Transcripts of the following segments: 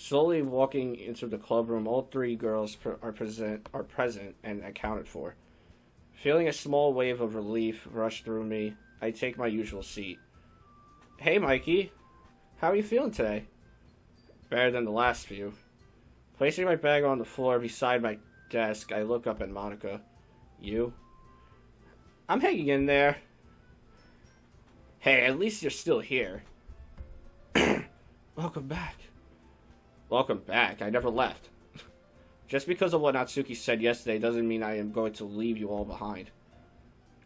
Slowly walking into the club room, all three girls are present and accounted for. Feeling a small wave of relief rush through me, I take my usual seat. Hey, Mikey. How are you feeling today? Better than the last few. Placing my bag on the floor beside my desk, I look up at Monica. You? I'm hanging in there. Hey, at least you're still here. Welcome back. Welcome back? I never left. Just because of what Natsuki said yesterday doesn't mean I am going to leave you all behind.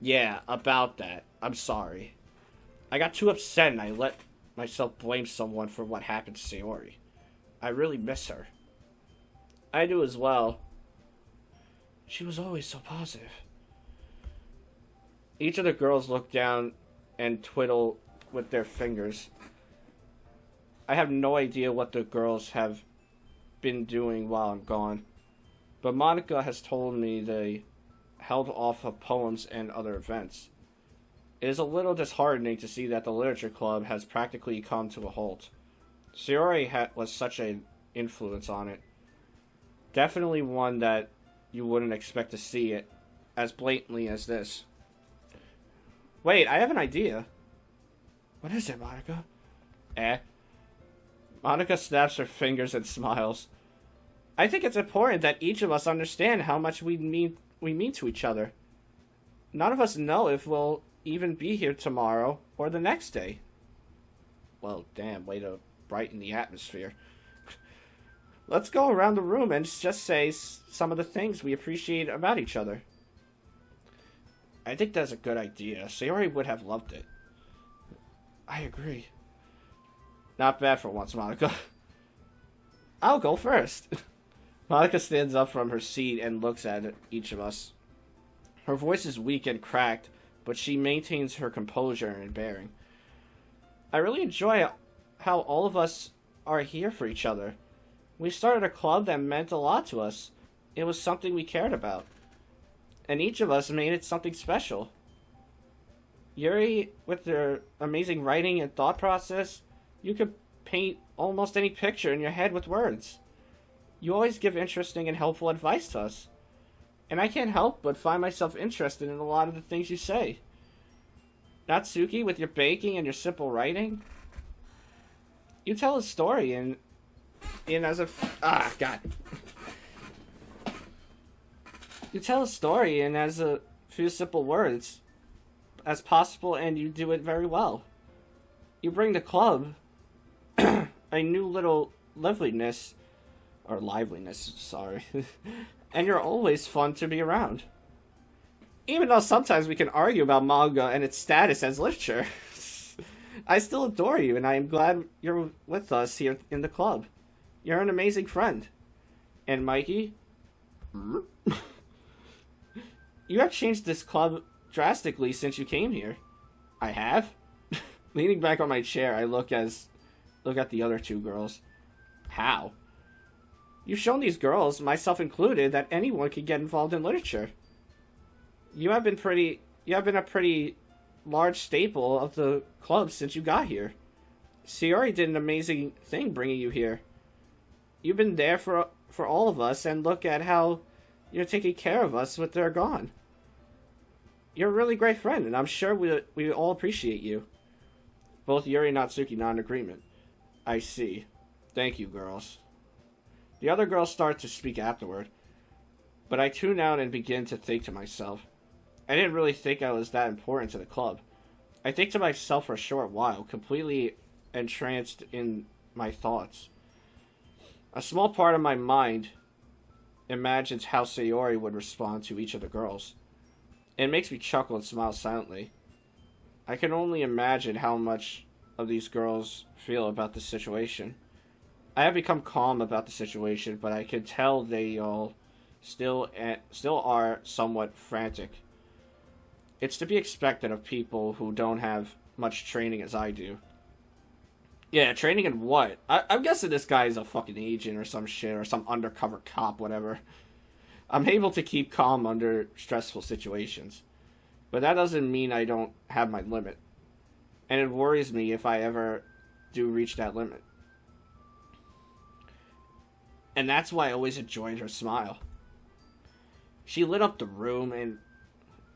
Yeah, about that. I'm sorry. I got too upset and I let myself blame someone for what happened to Sayori. I really miss her. I do as well. She was always so positive. Each of the girls look down and twiddle with their fingers. I have no idea what the girls have been doing while I'm gone, but Monica has told me they held off of poems and other events. It is a little disheartening to see that the literature club has practically come to a halt. Sayori was such an influence on it. Definitely one that you wouldn't expect to see it as blatantly as this. Wait, I have an idea. What is it, Monica? Monica snaps her fingers and smiles. I think it's important that each of us understand how much we mean to each other. None of us know if we'll even be here tomorrow or the next day. Well, damn, way to brighten the atmosphere. Let's go around the room and just say some of the things we appreciate about each other. I think that's a good idea. Sayori would have loved it. I agree. Not bad for once, Monica. I'll go first. Monica stands up from her seat and looks at each of us. Her voice is weak and cracked, but she maintains her composure and bearing. I really enjoy how all of us are here for each other. We started a club that meant a lot to us. It was something we cared about. And each of us made it something special. Yuri, with their amazing writing and thought process, you could paint almost any picture in your head with words. You always give interesting and helpful advice to us. And I can't help but find myself interested in a lot of the things you say. Natsuki, with your baking and your simple writing, you tell a story in as a... God. You tell a story in as a few simple words as possible, and you do it very well. You bring the club a new little liveliness, sorry, and you're always fun to be around. Even though sometimes we can argue about manga and its status as literature, I still adore you, and I am glad you're with us here in the club. You're an amazing friend. And Mikey, you have changed this club drastically since you came here. I have? Leaning back on my chair, I look at the other two girls. How? You've shown these girls, myself included, that anyone can get involved in literature. You have been a pretty large staple of the club since you got here. Sayori did an amazing thing bringing you here. You've been there for all of us, and look at how you're taking care of us when they're gone. You're a really great friend, and I'm sure we all appreciate you. Both Yuri and Natsuki nod in agreement. I see. Thank you, girls. The other girls start to speak afterward, but I tune out and begin to think to myself. I didn't really think I was that important to the club. I think to myself for a short while, completely entranced in my thoughts. A small part of my mind imagines how Sayori would respond to each of the girls. It makes me chuckle and smile silently. I can only imagine how much of these girls feel about the situation. I have become calm about the situation, but I can tell they all still are somewhat frantic. It's to be expected of people who don't have much training as I do. Yeah, training in what? I'm guessing this guy is a fucking agent or some shit, or some undercover cop, whatever. I'm able to keep calm under stressful situations. But that doesn't mean I don't have my limit. And it worries me if I ever do reach that limit. And that's why I always enjoyed her smile. She lit up the room,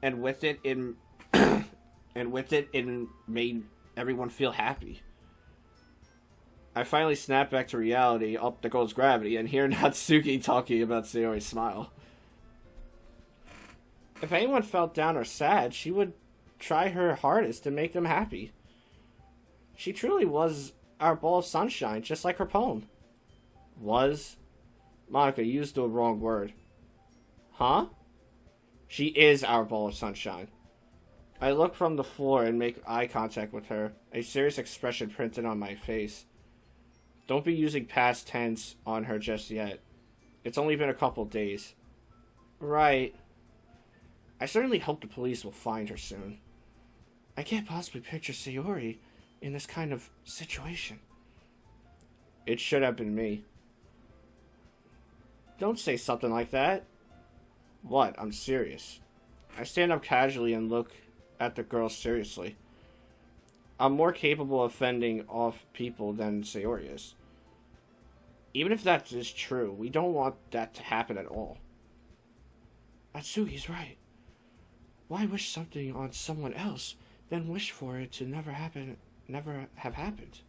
and with it, it made everyone feel happy. I finally snapped back to reality, up the girl's gravity, and hear Natsuki talking about Sayori's smile. If anyone felt down or sad, she would try her hardest to make them happy. She truly was our ball of sunshine, just like her poem. Was? Monica used the wrong word. Huh? She is our ball of sunshine. I look from the floor and make eye contact with her, a serious expression printed on my face. Don't be using past tense on her just yet. It's only been a couple days. Right. I certainly hope the police will find her soon. I can't possibly picture Sayori in this kind of situation. It should have been me. Don't say something like that. What? I'm serious. I stand up casually and look at the girl seriously. I'm more capable of fending off people than Sayori is. Even if that is true, we don't want that to happen at all. Atsugi's right. Why wish something on someone else, then wish for it to never have happened?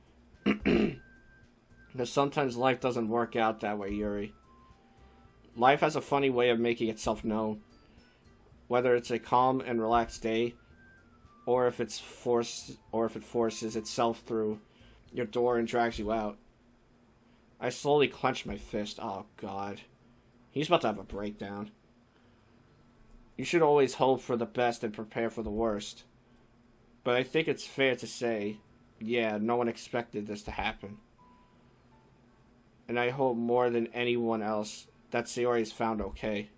Because sometimes life doesn't work out that way, Yuri. Life has a funny way of making itself known. Whether it's a calm and relaxed day, or if it forces itself through your door and drags you out. I slowly clench my fist. Oh, God. He's about to have a breakdown. You should always hope for the best and prepare for the worst. But I think it's fair to say, yeah, no one expected this to happen. And I hope more than anyone else that Sayori is found okay.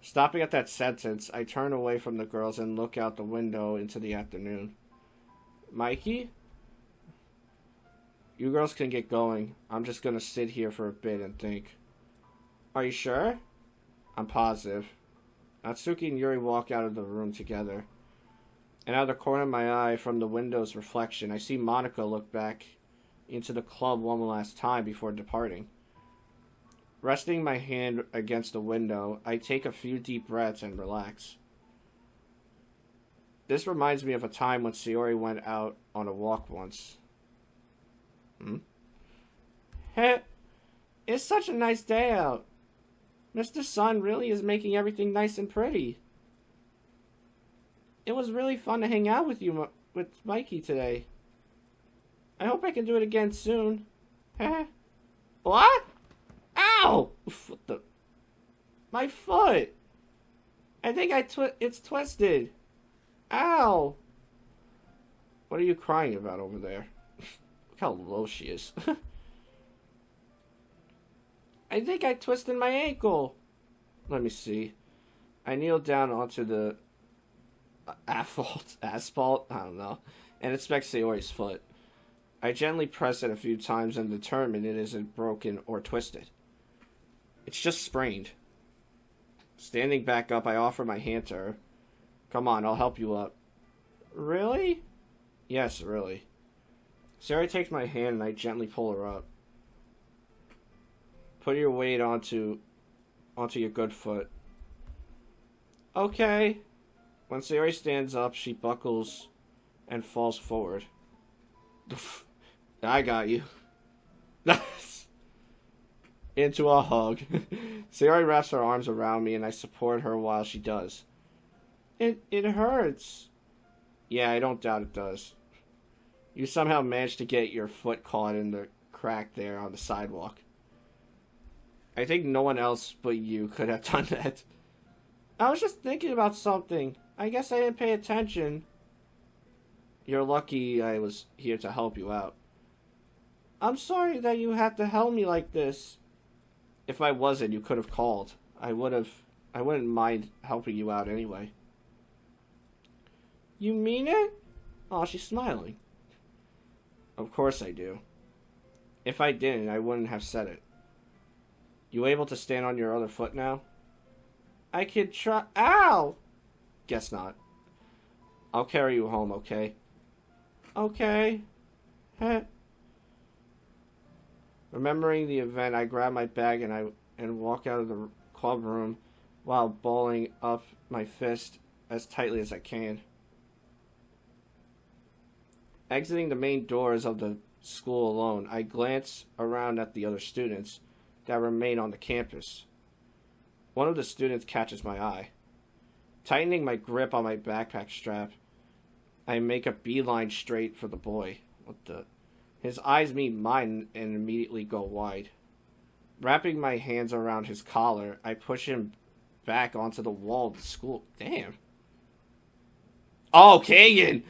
Stopping at that sentence, I turn away from the girls and look out the window into the afternoon. Mikey? You girls can get going. I'm just gonna sit here for a bit and think. Are you sure? I'm positive. Natsuki and Yuri walk out of the room together. And out of the corner of my eye, from the window's reflection, I see Monica look back into the club one last time before departing. Resting my hand against the window, I take a few deep breaths and relax. This reminds me of a time when Sayori went out on a walk once. Hey, it's such a nice day out. Mr. Sun really is making everything nice and pretty. It was really fun to hang out with you, with Mikey today. I hope I can do it again soon. What? Ow! What the? My foot! I think it's twisted. Ow! What are you crying about over there? Look how low she is. I think I twisted my ankle. Let me see. I kneel down onto the asphalt, I don't know, and inspect Sayori's foot. I gently press it a few times and determine it isn't broken or twisted. It's just sprained. Standing back up, I offer my hand to her. Come on, I'll help you up. Really? Yes, really. Sayori takes my hand and I gently pull her up. Put your weight onto your good foot. Okay. When Sayori stands up, she buckles and falls forward. I got you. Into a hug. Sayori wraps her arms around me and I support her while she does. It hurts. Yeah, I don't doubt it does. You somehow managed to get your foot caught in the crack there on the sidewalk. I think no one else but you could have done that. I was just thinking about something. I guess I didn't pay attention. You're lucky I was here to help you out. I'm sorry that you had to help me like this. If I wasn't, you could have called. I wouldn't mind helping you out anyway. You mean it? Oh, she's smiling. Of course I do. If I didn't, I wouldn't have said it. You able to stand on your other foot now? I could try. Ow! Guess not. I'll carry you home, okay? Okay. Remembering the event, I grab my bag and walk out of the club room while balling up my fist as tightly as I can. Exiting the main doors of the school alone, I glance around at the other students that remain on the campus. One of the students catches my eye. Tightening my grip on my backpack strap, I make a beeline straight for the boy. What the? His eyes meet mine and immediately go wide. Wrapping my hands around his collar, I push him back onto the wall of the school. Damn. Oh, Kagan!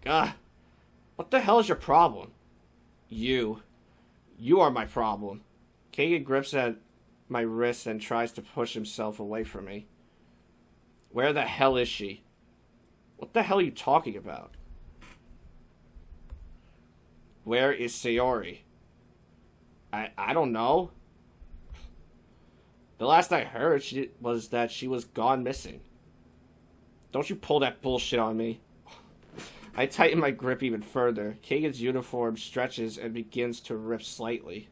God. What the hell is your problem? You. You are my problem. Kagan grips at my wrist and tries to push himself away from me. Where the hell is she? What the hell are you talking about? Where is Sayori? I don't know. The last I heard was that she was gone missing. Don't you pull that bullshit on me. I tighten my grip even further. Kagan's uniform stretches and begins to rip slightly.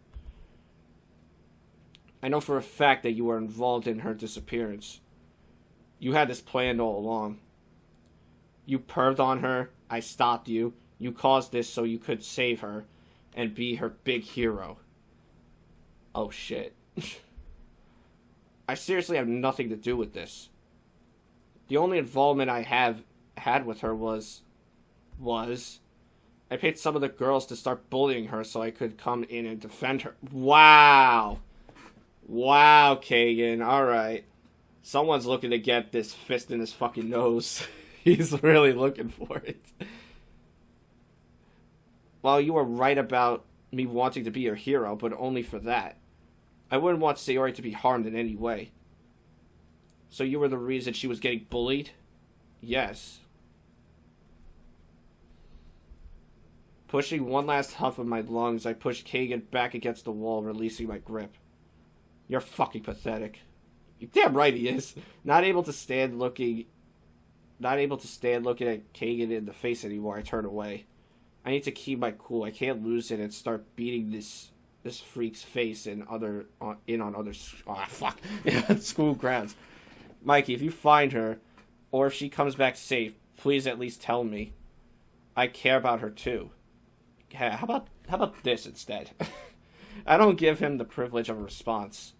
I know for a fact that you were involved in her disappearance. You had this planned all along. You perved on her. I stopped you. You caused this so you could save her and be her big hero. Oh shit. I seriously have nothing to do with this. The only involvement I have had with her was I paid some of the girls to start bullying her so I could come in and defend her. Wow. Wow, Kagan. Alright. Someone's looking to get this fist in his fucking nose. He's really looking for it. Well, you were right about me wanting to be your hero, but only for that. I wouldn't want Sayori to be harmed in any way. So you were the reason she was getting bullied? Yes. Pushing one last huff of my lungs, I push Kagan back against the wall, releasing my grip. You're fucking pathetic. You're damn right he is. Not able to stand looking at Kagan in the face anymore, I turn away. I need to keep my cool. I can't lose it and start beating this freak's face on other school grounds. Mikey, if you find her, or if she comes back safe, please at least tell me. I care about her too. How about this instead? I don't give him the privilege of a response.